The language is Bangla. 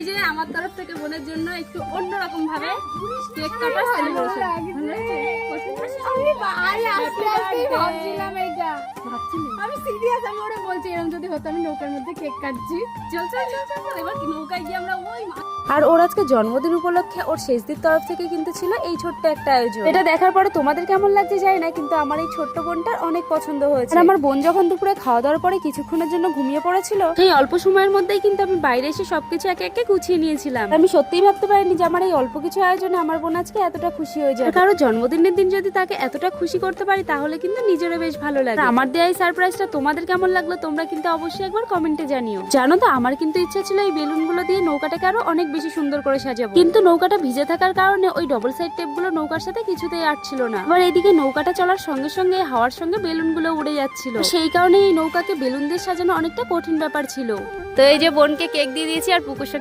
এই যে আমার তরফ থেকে বোনের জন্য একটু অন্যরকম ভাবে কেক কাটা সেলিব্রেশন। আমি সিরিয়াস, আমি ওরা বলছি এরকম যদি হতো আমি নৌকার মধ্যে কেক কাটছি। চল চল চল চল চল, এবার নৌকায় গিয়ে আমরা ওই আর ওর আজকে জন্মদিন উপলক্ষে ওর শেষদির তরফ থেকে কিন্তু ছিল এই ছোট্ট একটা আয়োজন। এটা দেখার পরে তোমাদের কেমন লাগছে জানি না, কিন্তু আমার এই ছোট্ট বোনটার অনেক পছন্দ হয়েছে। আর আমার বোন যখন দুপুরে খাওয়া দাওয়ার পরে কিছুক্ষণের জন্য ঘুমিয়ে পড়েছিল, সেই অল্প সময়ের মধ্যেই কিন্তু আমি বাইরে এসে সবকিছু একে একে গুছিয়ে নিয়েছিলাম। আমি সত্যিই ভাবতে পারিনি যে আমার এই অল্প কিছু আয়োজনে আমার বোন আজকে এতটা খুশি হয়ে যায়। কারণ জন্মদিনের দিন যদি তাকে এতটা খুশি করতে পারি তাহলে কিন্তু নিজেরও বেশ ভালো লাগে। আমার দেওয়া এই সারপ্রাইজটা তোমাদের কেমন লাগলো তোমরা কিন্তু অবশ্যই একবার কমেন্টে জানিও। জানো তো, আমার কিন্তু ইচ্ছা ছিল এই বেলুনগুলো দিয়ে নৌকাটাকে আরো অনেক বেশি সুন্দর করে সাজাবো, কিন্তু নৌকাটা ভিজে থাকার কারণে ওই ডবল সাইড টেপগুলো নৌকার সাথে কিছুতেই আটছিল না। আবার এইদিকে নৌকাটা চলার সঙ্গে সঙ্গে হাওয়ার সঙ্গে বেলুনগুলো উড়ে যাচ্ছিল, সেই কারণে এই নৌকাকে বেলুন দিয়ে সাজানো অনেকটা কঠিন ব্যাপার ছিল। তো এই যে বোনকে কেক দিয়ে দিয়েছি আর পুকুর